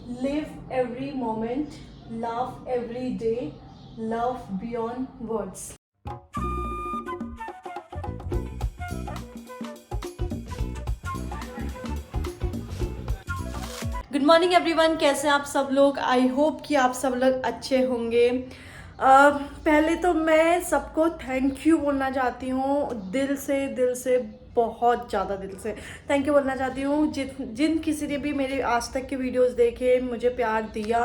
Live every moment, laugh every day, love beyond words. Good morning everyone, कैसे हैं आप सब लोग। आई होप कि आप सब लोग अच्छे होंगे। पहले तो मैं सबको थैंक यू बोलना चाहती हूँ, दिल से बहुत ज़्यादा दिल से थैंक यू बोलना चाहती हूँ जिन किसी ने भी मेरे आज तक के वीडियोस देखे, मुझे प्यार दिया।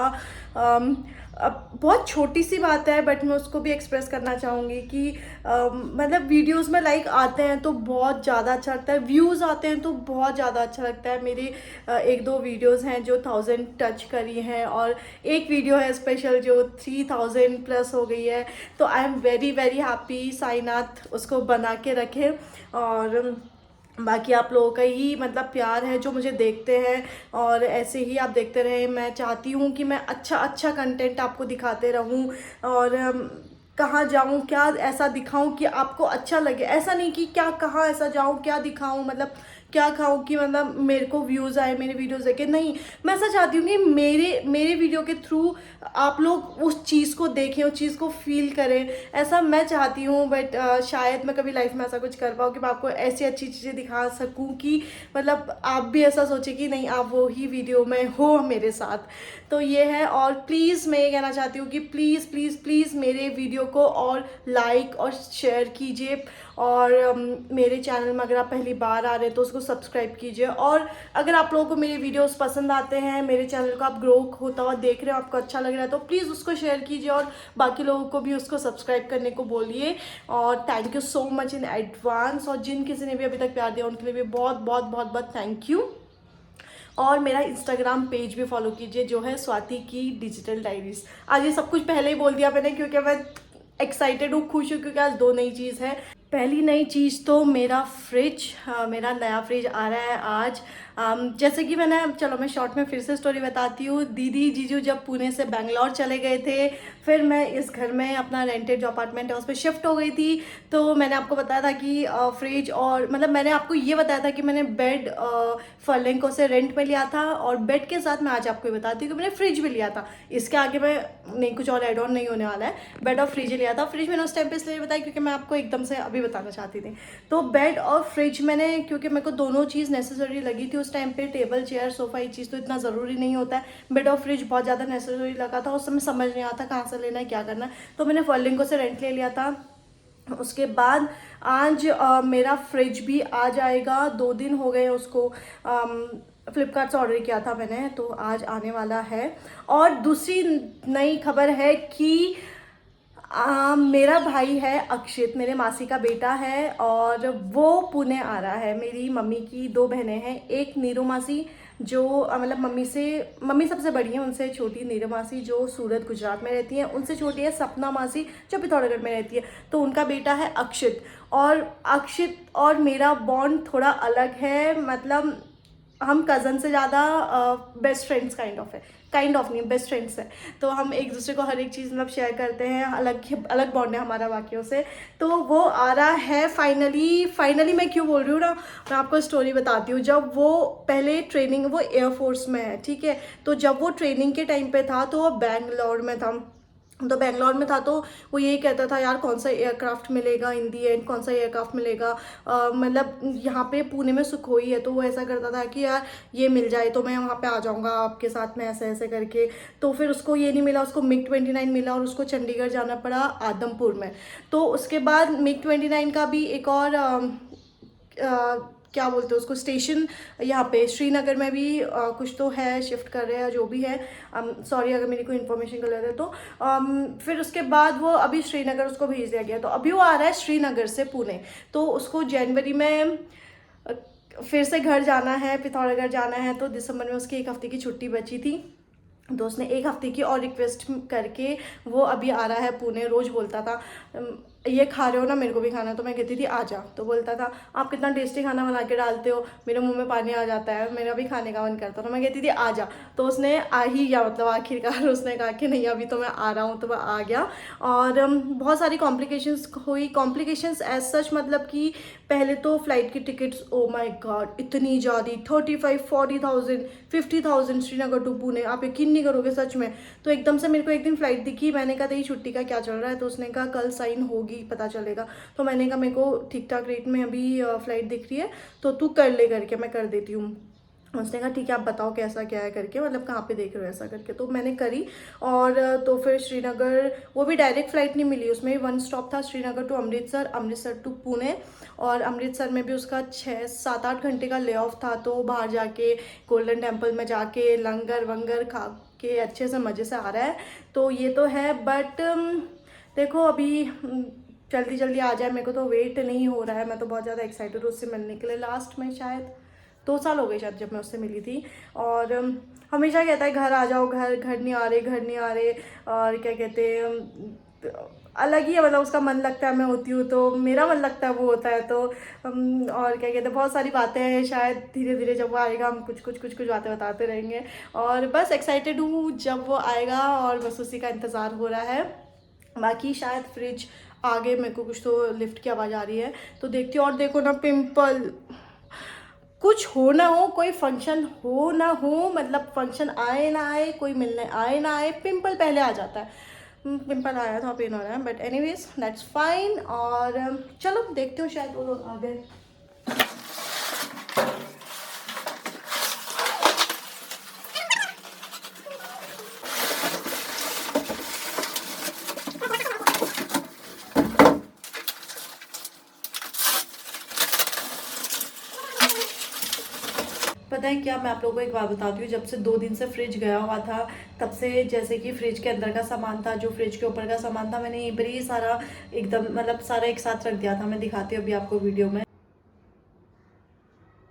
अब बहुत छोटी सी बात है बट मैं उसको भी एक्सप्रेस करना चाहूँगी कि मतलब वीडियोस में लाइक आते हैं तो बहुत ज़्यादा अच्छा लगता है, व्यूज़ आते हैं तो बहुत ज़्यादा अच्छा लगता है। मेरी एक दो वीडियोस हैं जो 1000 टच करी हैं और एक वीडियो है स्पेशल जो 3000 प्लस हो गई है। तो I am very very happy, Sainath उसको बना के रखे। और बाकी आप लोगों का ही मतलब प्यार है जो मुझे देखते हैं और ऐसे ही आप देखते रहें। मैं चाहती हूँ कि मैं अच्छा कंटेंट आपको दिखाते रहूँ और कहाँ जाऊँ, क्या ऐसा दिखाऊं कि आपको अच्छा लगे। ऐसा नहीं कि क्या कहाँ ऐसा जाऊँ, क्या दिखाऊं, मतलब क्या खाऊं कि मतलब मेरे को व्यूज़ आए मेरे वीडियोस देखे। नहीं, मैं ऐसा चाहती हूँ कि मेरे मेरे वीडियो के थ्रू आप लोग उस चीज़ को देखें, उस चीज़ को फील करें, ऐसा मैं चाहती हूँ। बट शायद मैं कभी लाइफ में ऐसा कुछ कर पाऊँ कि मैं आपको ऐसी अच्छी चीज़ें दिखा सकूँ कि मतलब आप भी ऐसा सोचें कि नहीं, आप वो ही वीडियो में हो मेरे साथ। तो ये है। और प्लीज़ मैं ये कहना चाहती हूँ कि प्लीज़ प्लीज़ प्लीज़ मेरे वीडियो को और लाइक और शेयर कीजिए। और मेरे चैनल में अगर आप पहली बार आ रहे हैं तो उसको सब्सक्राइब कीजिए। और अगर आप लोगों को मेरे वीडियोस पसंद आते हैं, मेरे चैनल को आप ग्रो होता हुआ देख रहे हो, आपको अच्छा लग रहा है, तो प्लीज़ उसको शेयर कीजिए और बाकी लोगों को भी उसको सब्सक्राइब करने को बोलिए। और thank you so much in advance. और जिन किसी ने भी अभी तक प्यार दिया उनके लिए भी बहुत बहुत बहुत बहुत थैंक यू। और मेरा इंस्टाग्राम पेज भी फॉलो कीजिए जो है स्वाति की डिजिटल डायरीज। आज ये सब कुछ पहले ही बोल दिया मैंने क्योंकि मैं एक्साइटेड हूँ, खुश हूँ, क्योंकि आज दो नई चीज़ है। पहली नई चीज़ तो मेरा फ्रिज, मेरा नया फ्रिज आ रहा है आज। जैसे कि मैंने, चलो मैं शॉर्ट में फिर से स्टोरी बताती हूँ। दीदी जीजू जब पुणे से बेंगलोर चले गए थे, फिर मैं इस घर में अपना रेंटेड जो अपार्टमेंट है उस पर शिफ्ट हो गई थी। तो मैंने आपको बताया था कि फ्रिज, और मतलब मैंने आपको ये बताया था कि मैंने बेड फर्लेंको से रेंट में लिया था, और बेड के साथ मैं आज आपको ये बताती हूँ कि मैंने फ्रिज भी लिया था। इसके आगे मैं नहीं, कुछ और एड ऑन नहीं होने वाला है। बेड और फ्रिज लिया था। फ्रिज मैंने उस टाइम पे इसलिए बताया क्योंकि मैं आपको एकदम से अभी बताना चाहती थी। तो बेड और फ्रिज मैंने, क्योंकि मेरे को दोनों चीज़ नेसेसरी लगी थी उस टाइम पे, टेबल चेयर सोफा ये चीज़ तो इतना ज़रूरी नहीं होता है, बेड और फ्रिज बहुत ज़्यादा नेसेसरी लगा था। उस समय समझ नहीं आता कहाँ से लेना है, क्या करना है, तो मैंने फर्लिंको से रेंट ले लिया था। उसके बाद आज मेरा फ्रिज भी आ जाएगा। 2 दिन हो गए उसको, फ्लिपकार्ट से ऑर्डर किया था मैंने, तो आज आने वाला है। और दूसरी नई खबर है कि मेरा भाई है अक्षित, मेरे मासी का बेटा है, और वो पुणे आ रहा है। मेरी मम्मी की दो बहनें हैं, एक नीरू मासी जो मतलब मम्मी सबसे बड़ी है, उनसे छोटी नीरू मासी जो सूरत गुजरात में रहती है, उनसे छोटी है सपना मासी जो पिथौरागढ़ में रहती है। तो उनका बेटा है अक्षित। और अक्षित और मेरा बॉन्ड थोड़ा अलग है, मतलब हम कज़न से ज़्यादा बेस्ट फ्रेंड्स काइंड ऑफ नहीं, बेस्ट फ्रेंड्स है। तो हम एक दूसरे को हर एक चीज़ मतलब शेयर करते हैं, अलग अलग बॉन्ड है हमारा बाकियों से। तो वो आ रहा है फाइनली मैं क्यों बोल रही हूँ ना, मैं आपको स्टोरी बताती हूँ। जब वो पहले ट्रेनिंग, वो एयरफोर्स में है, ठीक है। तो जब वो ट्रेनिंग के टाइम पे था तो वो बैंगलोर में था। तो बेंगलोर में था तो वो यही कहता था, यार कौन सा एयरक्राफ्ट मिलेगा इन दी एंड, कौन सा एयरक्राफ्ट मिलेगा, मतलब यहाँ पे पुणे में सुखोई है। तो वो ऐसा करता था कि यार ये मिल जाए तो मैं वहाँ पे आ जाऊँगा आपके साथ में, ऐसे ऐसे करके। तो फिर उसको ये नहीं मिला, उसको MiG-29 मिला और उसको चंडीगढ़ जाना पड़ा आदमपुर में। तो उसके बाद MiG-29 का भी एक और क्या बोलते हैं उसको, स्टेशन यहाँ पे श्रीनगर में भी कुछ तो है, शिफ्ट कर रहे हैं जो भी है। सॉरी अगर मेरी कोई इन्फॉर्मेशन गलत है तो। फिर उसके बाद वो अभी श्रीनगर उसको भेज दिया गया, तो अभी वो आ रहा है श्रीनगर से पुणे। तो उसको जनवरी में फिर से घर जाना है, पिथौरागढ़ जाना है। तो दिसंबर में उसकी 1 हफ्ते की छुट्टी बची थी, तो उसने 1 हफ्ते की और रिक्वेस्ट करके वो अभी आ रहा है पुणे। रोज़ बोलता था ये खा रहे हो ना, मेरे को भी खाना है। तो मैं कहती थी आ जा, तो बोलता था आप कितना टेस्टी खाना बना के डालते हो, मेरे मुंह में पानी आ जाता है, मेरा भी खाने का मन करता। तो मैं कहती थी आ जा, तो उसने आ ही गया, मतलब आखिरकार उसने कहा कि नहीं अभी तो मैं आ रहा हूँ, तो मैं आ गया। और बहुत सारी कॉम्प्लिकेशंस हुई, कॉम्प्लिकेशंस एज सच, मतलब कि पहले तो फ़्लाइट की टिकट्स, ओ माय गॉड इतनी ज़्यादा, 35-40,000 50,000 श्रीनगर टू पुणे, आप यकीन नहीं करोगे सच में। तो एकदम से मेरे को एक दिन फ़्लाइट दिखी, मैंने कहा तेरी छुट्टी का क्या चल रहा है, तो उसने कहा कल साइन होगी पता चलेगा। तो मैंने कहा मेरे को ठीक ठाक रेट में अभी फ़्लाइट दिख रही है, तो तू कर ले करके, मैं कर देती हूँ। उसने कहा ठीक है आप बताओ कैसा क्या है करके, मतलब कहाँ पे देख रहे हो ऐसा करके। तो मैंने करी, और तो फिर श्रीनगर, वो भी डायरेक्ट फ़्लाइट नहीं मिली, उसमें 1 स्टॉप था, श्रीनगर टू अमृतसर, अमृतसर टू पुणे। और अमृतसर में भी उसका 6-7-8 घंटे का ले ऑफ था। तो बाहर जाके गोल्डन टेम्पल में जाके लंगर वंगर खा के अच्छे से मज़े से आ रहा है। तो ये तो है, बट देखो अभी जल्दी जल्दी आ जाए, मेरे को तो वेट नहीं हो रहा है। मैं तो बहुत ज़्यादा एक्साइटेड हूँ उससे मिलने के लिए। लास्ट में शायद 2 साल हो गए शायद जब मैं उससे मिली थी। और हमेशा कहता है घर आ जाओ, घर घर नहीं आ रहे, घर नहीं आ रहे। और क्या कहते हैं, अलग ही है, मतलब उसका मन लगता है मैं होती हूँ तो मेरा मन लगता है वो होता है। तो और क्या कहते हैं, बहुत सारी बातें हैं, शायद धीरे धीरे जब वो आएगा हम कुछ कुछ कुछ कुछ बातें बताते रहेंगे। और बस एक्साइटेड हूँ जब वो आएगा, और बस उसी का इंतज़ार हो रहा है। बाकी शायद फ्रिज आगे, मेरे को कुछ तो लिफ्ट की आवाज़ आ रही है, तो देखती हूँ। और देखो ना पिंपल, कुछ हो ना हो, कोई फंक्शन हो ना हो, मतलब फंक्शन आए ना आए, कोई मिलने आए ना आए, पिंपल पहले आ जाता है। पिंपल आया था, पेन हो रहा है, बट एनीवेज दैट्स फाइन। और चलो देखते हो, शायद वो लोग आ गए। पता है क्या, मैं आप लोगों को एक बात बताती हूँ, जब से 2 दिन से फ्रिज गया हुआ था, तब से जैसे कि फ्रिज के अंदर का सामान था, जो फ्रिज के ऊपर का सामान था, मैंने यहीं पर ही सारा एकदम, मतलब सारा एक साथ रख दिया था। मैं दिखाती हूँ अभी आपको वीडियो में।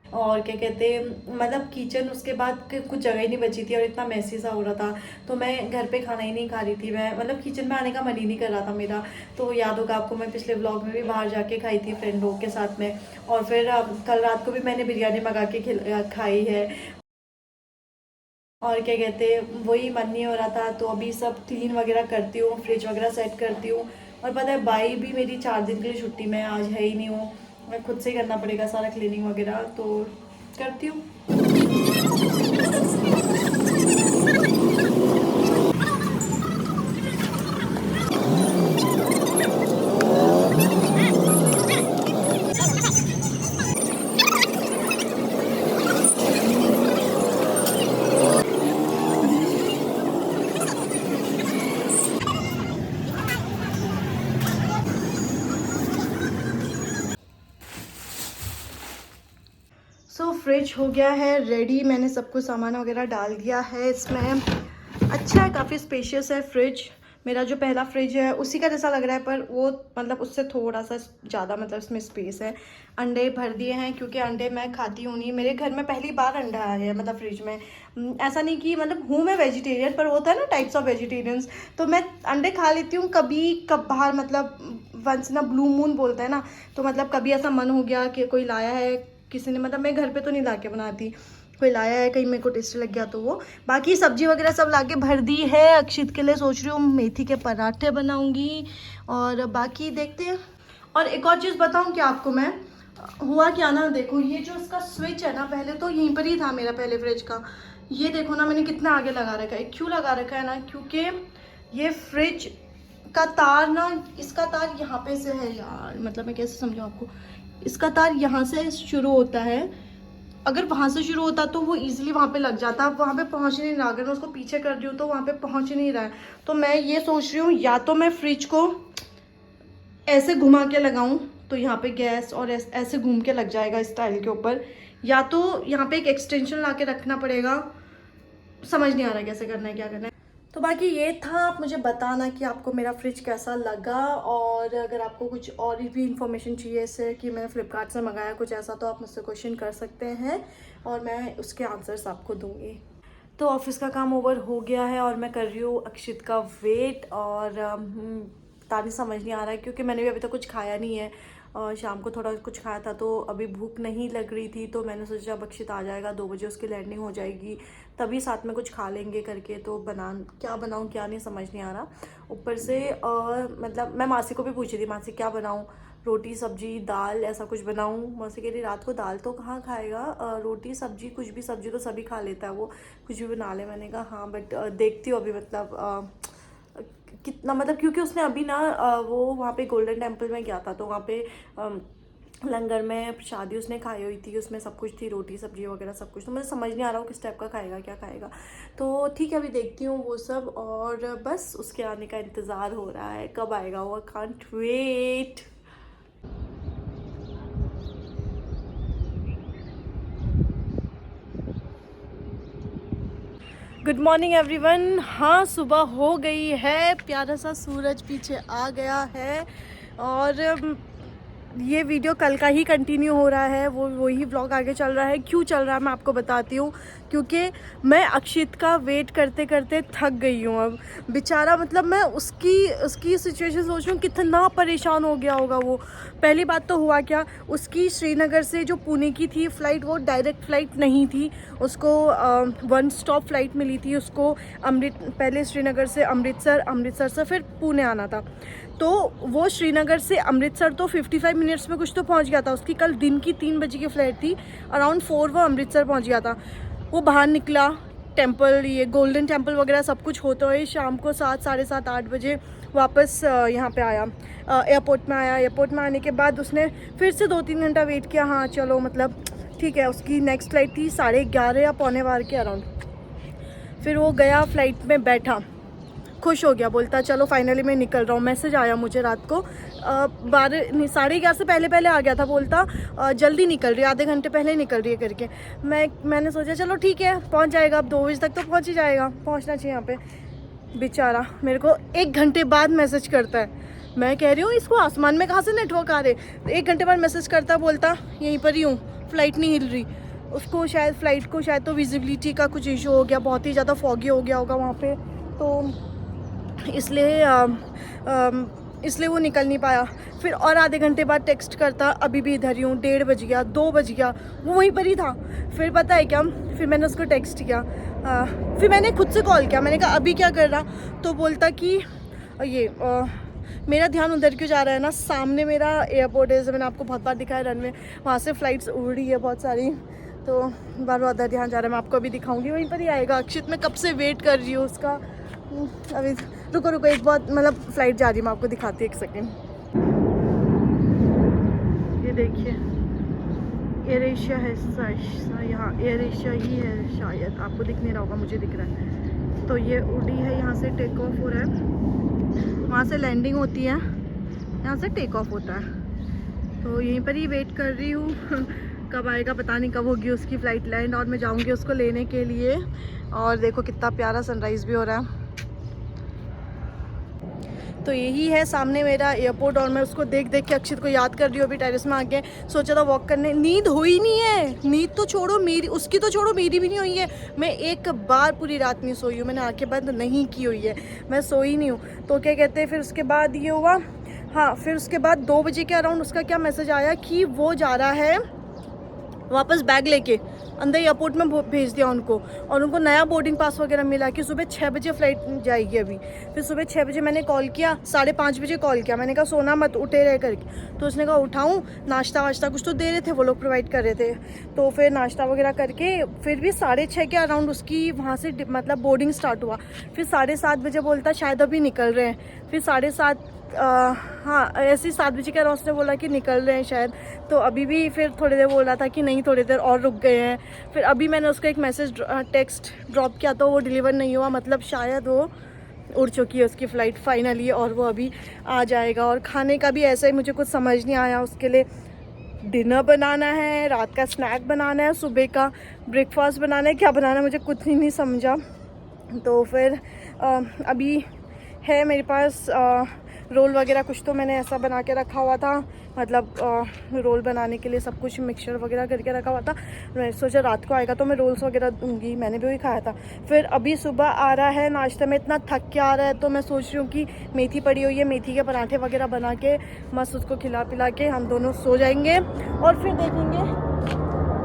और क्या कहते हैं, मतलब किचन उसके बाद कुछ जगह ही नहीं बची थी, और इतना मैसी सा हो रहा था। तो मैं घर पे खाना ही नहीं खा रही थी, मैं मतलब किचन में आने का मन ही नहीं कर रहा था मेरा। तो याद होगा आपको, मैं पिछले व्लॉग में भी बाहर जाके खाई थी फ्रेंड लोग के साथ में। और फिर कल रात को भी मैंने बिरयानी मंगा के खाई है। और क्या कहते हैं, वही मन नहीं हो रहा था। तो अभी सब क्लीन वगैरह करती हूँ, फ्रिज वगैरह सेट करती हूँ। और पता है बाई भी मेरी 4 दिन के लिए छुट्टी में आज है ही नहीं हूँ, मैं खुद से ही करना पड़ेगा सारा क्लीनिंग वगैरह, तो करती हूँ। सो फ्रिज हो गया है रेडी, मैंने सब कुछ सामान वगैरह डाल दिया है इसमें। अच्छा है, काफ़ी स्पेशियस है फ्रिज। मेरा जो पहला फ्रिज है उसी का जैसा लग रहा है, पर वो मतलब उससे थोड़ा सा ज़्यादा, मतलब इसमें स्पेस है। अंडे भर दिए हैं, क्योंकि अंडे मैं खाती हूँ नहीं, मेरे घर में पहली बार अंडा आया है, मतलब फ्रिज में। ऐसा नहीं कि मतलब हूँ मैं वेजिटेरियन, पर होता है ना टाइप्स ऑफ वेजिटेरियंस, तो मैं अंडे खा लेती हूँ कभी कभार, मतलब वंस ना ब्लू मून बोलता है ना। तो मतलब कभी ऐसा मन हो गया कि कोई लाया है किसी ने, मतलब मैं घर पे तो नहीं ला के बनाती, कोई लाया है कहीं मेरे को टेस्ट लग गया तो वो। बाकी सब्जी वगैरह सब लाके भर दी है। अक्षित के लिए सोच रही हूँ मेथी के पराठे बनाऊंगी, और बाकी देखते हैं। और एक और चीज़ बताऊँ क्या आपको मैं, हुआ क्या ना, देखो ये जो इसका स्विच है ना, पहले तो यहीं पर ही था मेरा पहले फ्रिज का। ये देखो ना मैंने कितना आगे लगा रखा है, क्यों लगा रखा है ना, क्योंकि ये फ्रिज का तार ना, इसका तार यहाँ पे से है यार, मतलब मैं कैसे समझाऊँ आपको। इसका तार यहाँ से शुरू होता है, अगर वहाँ से शुरू होता तो वो इजीली वहाँ पे लग जाता, अब वहाँ पे पहुँच नहीं रहा। अगर मैं उसको पीछे कर रही हूँ तो वहाँ पे पहुँच नहीं रहा है। तो मैं ये सोच रही हूँ, या तो मैं फ्रिज को ऐसे घुमा के लगाऊं, तो यहाँ पे गैस और ऐसे घूम के लग जाएगा इस टाइल के ऊपर, या तो यहाँ पे एक एक्सटेंशन ला के रखना पड़ेगा। समझ नहीं आ रहा कैसे करना है, क्या करना है। तो बाकी ये था, आप मुझे बताना कि आपको मेरा फ्रिज कैसा लगा, और अगर आपको कुछ और भी इंफॉर्मेशन चाहिए इससे कि मैंने फ्लिपकार्ट से मंगाया कुछ ऐसा, तो आप मुझसे क्वेश्चन कर सकते हैं, और मैं उसके आंसर्स आपको दूंगी। तो ऑफिस का काम ओवर हो गया है, और मैं कर रही हूँ अक्षित का वेट। और पता नहीं, समझ नहीं आ रहा है, क्योंकि मैंने भी अभी तक कुछ खाया नहीं है। शाम को थोड़ा कुछ खाया था तो अभी भूख नहीं लग रही थी, तो मैंने सोचा जब अक्षित आ जाएगा 2 बजे उसकी लैंडिंग हो जाएगी तभी साथ में कुछ खा लेंगे करके। तो क्या बनाऊँ क्या नहीं समझ नहीं आ रहा। ऊपर से मतलब मैं मासी को भी पूछी थी, मासी क्या बनाऊँ, रोटी सब्जी दाल ऐसा कुछ बनाऊँ। मासी कह रही रात को दाल तो कहाँ खाएगा, रोटी सब्जी कुछ भी, सब्जी तो सभी खा लेता है वो, कुछ भी बना ले। मैंने कहा हाँ, बट देखती हूँ अभी मतलब कितना, मतलब क्योंकि उसने अभी ना वो वहाँ पे गोल्डन टेम्पल में गया था, तो वहाँ पे लंगर में प्रसादी उसने खाई हुई थी, उसमें सब कुछ थी, रोटी सब्जी वगैरह सब कुछ। तो मुझे समझ नहीं आ रहा वो किस टाइप का खाएगा, क्या खाएगा। तो ठीक है, अभी देखती हूँ वो सब, और बस उसके आने का इंतज़ार हो रहा है, कब आएगा वो, can't wait. Good morning everyone. हाँ, सुबह हो गई है, प्यारा सा सूरज पीछे आ गया है, और ये वीडियो कल का ही कंटिन्यू हो रहा है, वही व्लॉग आगे चल रहा है। क्यों चल रहा है मैं आपको बताती हूँ, क्योंकि मैं अक्षित का वेट करते करते थक गई हूँ अब। बेचारा, मतलब मैं उसकी सिचुएशन सोच रही हूँ, कितना परेशान हो गया होगा वो। पहली बात तो हुआ क्या, उसकी श्रीनगर से जो पुणे की थी फ़्लाइट, वो डायरेक्ट फ़्लाइट नहीं थी, उसको 1 स्टॉप फ़्लाइट मिली थी उसको। पहले श्रीनगर से अमृतसर, अमृतसर से फिर पुणे आना था। तो वो श्रीनगर से अमृतसर तो 55 मिनट्स में कुछ तो पहुंच गया था। उसकी कल दिन की 3 बजे की फ़्लाइट थी, अराउंड 4 वो अमृतसर पहुंच गया था। वो बाहर निकला, टेंपल, ये गोल्डन टेंपल वगैरह सब कुछ होते हुए शाम को 7, साढ़े 7, 8 बजे वापस यहाँ पे आया, एयरपोर्ट में आया। एयरपोर्ट में आने के बाद उसने फिर से 2-3 घंटा वेट किया। हाँ चलो, मतलब ठीक है। उसकी नेक्स्ट फ़्लाइट थी 11:30 या 11:15 के अराउंड। फिर वो गया, फ़्लाइट में बैठा, खुश हो गया, बोलता चलो फाइनली मैं निकल रहा हूँ। मैसेज आया मुझे रात को 11:30 से पहले आ गया था, बोलता जल्दी निकल रही है, आधे घंटे पहले निकल रही है करके। मैंने सोचा चलो ठीक है, पहुँच जाएगा, अब 2 बजे तक तो पहुँच ही जाएगा, पहुँचना चाहिए यहाँ पे। बेचारा मेरे को 1 घंटे बाद मैसेज करता है। मैं कह रही हूँ इसको आसमान में कहाँ से नेटवर्क आ रहे। 1 घंटे बाद मैसेज करता, बोलता यहीं पर ही हूँ, फ़्लाइट नहीं हिल रही। उसको शायद फ़्लाइट को शायद तो विजिबिलिटी का कुछ इशू हो गया, बहुत ही ज़्यादा फॉगी हो गया होगा वहाँ पे, तो इसलिए वो निकल नहीं पाया। फिर और आधे घंटे बाद टेक्स्ट करता, अभी भी इधर ही हूँ, 1:30 बज गया, 2 बज गया, वो वहीं पर ही था। फिर पता है क्या, फिर मैंने उसको टेक्स्ट किया, फिर मैंने खुद से कॉल किया, मैंने कहा अभी क्या कर रहा, तो बोलता कि ये मेरा ध्यान उधर क्यों जा रहा है ना, सामने मेरा एयरपोर्ट है, जैसे मैंने आपको बहुत बार दिखाया रनवे, वहाँ से फ़्लाइट्स उड़ रही है बहुत सारी, तो बार बार उधर ध्यान जा रहा है। मैं आपको अभी दिखाऊंगी, वहीं पर ही आएगा। अक्षित मैं कब से वेट कर रही हूँ उसका। अभी रुको, एक बहुत मतलब फ़्लाइट जा रही है, मैं आपको दिखाती हूँ, 1 सेकेंड। ये देखिए, एयर एशिया है, यहाँ एयर एशिया ही है शायद, आपको दिख नहीं रहा होगा, मुझे दिख रहा है। तो ये उड़ी है, यहाँ से टेक ऑफ हो रहा है, वहाँ से लैंडिंग होती है, यहाँ से टेक ऑफ होता है। तो यहीं पर ही वेट कर रही हूँ कब आएगा पता नहीं, कब होगी उसकी फ़्लाइट लैंड, और मैं जाऊँगी उसको लेने के लिए। और देखो कितना प्यारा सनराइज़ भी हो रहा है। तो यही है सामने मेरा एयरपोर्ट, और मैं उसको देख के अक्षित को याद कर रही हूँ। अभी टेरेस में आके सोचा था वॉक करने, नींद हुई नहीं है। नींद तो छोड़ो मेरी, उसकी तो छोड़ो, मेरी भी नहीं हुई है। मैं एक बार पूरी रात नहीं सोई हूँ, मैंने आंखें बंद नहीं की हुई है, मैं सोई नहीं हूँ। तो क्या कहते हैं, फिर उसके बाद ये हुआ, हाँ फिर उसके बाद 2 बजे के अराउंड उसका क्या मैसेज आया कि वो जा रहा है वापस, बैग लेके अंदर एयरपोर्ट में भेज दिया उनको, और उनको नया बोर्डिंग पास वगैरह मिला कि सुबह 6 बजे फ़्लाइट जाएगी अभी। फिर सुबह 6 बजे मैंने कॉल किया, 5:30 बजे कॉल किया, मैंने कहा सोना मत, उठे रहे करके। तो उसने कहा उठाऊँ, नाश्ता वाश्ता कुछ तो दे रहे थे वो लोग, प्रोवाइड कर रहे थे। तो फिर नाश्ता वगैरह करके फिर भी 6:30 के अराउंड उसकी वहाँ से मतलब बोर्डिंग स्टार्ट हुआ। फिर 7:30 बजे बोलता शायद अभी निकल रहे हैं। फिर 7:30 हाँ ऐसे ही 7 बजे के अराउंड उसने बोला कि निकल रहे हैं शायद। तो अभी भी फिर थोड़ी देर बोल रहा था कि नहीं थोड़ी देर और रुक गए हैं। फिर अभी मैंने उसको एक मैसेज टेक्स्ट ड्रॉप किया, तो वो डिलीवर नहीं हुआ, मतलब शायद वो उड़ चुकी है उसकी फ़्लाइट फाइनली, और वो अभी आ जाएगा। और खाने का भी ऐसा ही मुझे कुछ समझ नहीं आया, उसके लिए डिनर बनाना है, रात का स्नैक बनाना है, सुबह का ब्रेकफास्ट बनाना है, क्या बनाना है मुझे कुछ ही नहीं समझा। तो फिर अभी है मेरे पास रोल वगैरह कुछ तो मैंने ऐसा बना के रखा हुआ था, मतलब रोल बनाने के लिए सब कुछ मिक्सचर वगैरह करके रखा हुआ था। मैं सोचा रात को आएगा तो मैं रोल्स वगैरह दूँगी, मैंने भी वही खाया था। फिर अभी सुबह आ रहा है, नाश्ते में इतना थक के आ रहा है तो मैं सोच रही हूँ कि मेथी पड़ी हुई है, मेथी के पराठे वगैरह बना के मस्त उसको खिला पिला के हम दोनों सो जाएंगे और फिर देखेंगे।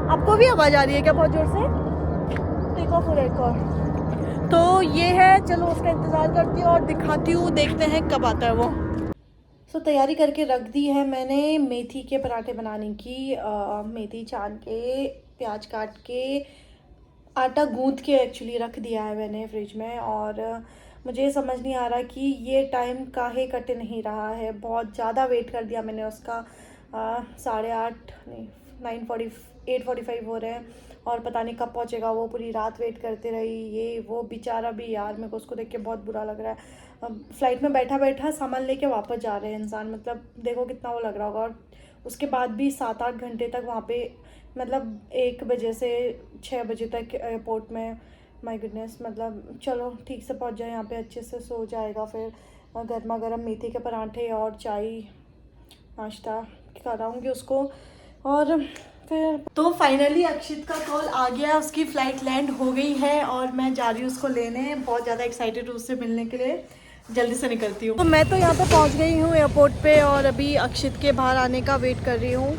आपको भी आवाज़ आ रही है क्या बहुत ज़ोर से? देखो फिर एक और तो ये है, चलो उसका इंतज़ार करती हूँ और दिखाती हूँ, देखते हैं कब आता है वो। सो तैयारी करके रख दी है मैंने मेथी के पराठे बनाने की। मेथी छान के, प्याज काट के, आटा गूंथ के एक्चुअली रख दिया है मैंने फ्रिज में। और मुझे समझ नहीं आ रहा कि ये टाइम काहे कट नहीं रहा है, बहुत ज़्यादा वेट कर दिया मैंने उसका। 8:30 नहीं 8:45 हो रहे हैं और पता नहीं कब पहुंचेगा वो। पूरी रात वेट करते रही, ये वो बेचारा भी यार, मेरे को उसको देख के बहुत बुरा लग रहा है। फ़्लाइट में बैठा बैठा सामान लेके वापस जा रहे हैं इंसान, मतलब देखो कितना वो लग रहा होगा। और उसके बाद भी 7-8 घंटे तक वहाँ पे, मतलब 1 बजे से 6 बजे तक एयरपोर्ट में। माय गुडनेस, मतलब चलो ठीक से पहुँच जाए यहाँ पे, अच्छे से सो जाएगा। फिर गर्मा गर्म मेथी के पराठे और चाय नाश्ता कराऊंगी उसको। और फिर तो फाइनली अक्षित का कॉल आ गया, उसकी फ़्लाइट लैंड हो गई है और मैं जा रही हूँ उसको लेने। बहुत ज़्यादा एक्साइटेड हूँ उससे मिलने के लिए, जल्दी से निकलती हूँ। तो मैं तो यहाँ पे पहुँच गई हूँ एयरपोर्ट पे और अभी अक्षित के बाहर आने का वेट कर रही हूँ।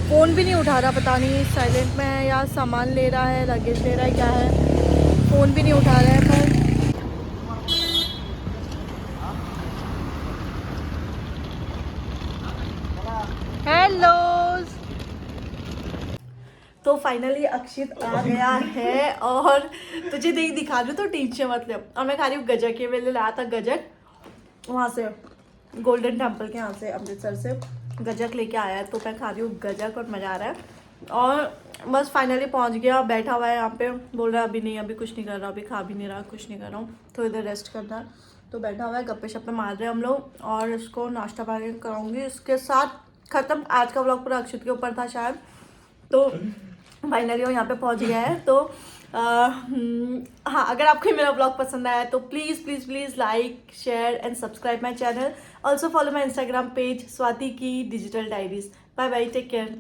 फ़ोन भी नहीं उठा रहा, पता नहीं साइलेंट में है या सामान ले रहा है, लगेज ले रहा है, क्या है। फ़ोन भी नहीं उठा रहा है। पर हेलो, तो फाइनली अक्षित आ गया है और तुझे नहीं दिखा रही तो टीचर मतलब। और मैं खा रही हूँ गजक, के मेरे लाया था गजक वहाँ से, गोल्डन टेम्पल के यहाँ से, अमृतसर से गजक लेके आया है। तो मैं खा रही हूँ गजक और मज़ा आ रहा है। और बस फाइनली पहुँच गया, बैठा हुआ है यहाँ पे, बोल रहा है अभी नहीं, अभी कुछ नहीं कर रहा, अभी खा भी नहीं रहा, कुछ नहीं कर रहा हूँ, तो इधर रेस्ट करना है। तो बैठा हुआ है, गप्पे शप्पे मार रहे हैं हम लोग। और इसको नाश्ता पानी कराऊंगी, इसके साथ ख़त्म आज का व्लॉग। पूरा अक्षित के ऊपर था शायद। तो फाइनली वो यहाँ पे पहुँच गया है। तो हाँ, अगर आपको मेरा ब्लॉग पसंद आया तो please please please like share and subscribe my channel. Also follow my Instagram page Swati की digital diaries. Bye bye, take care.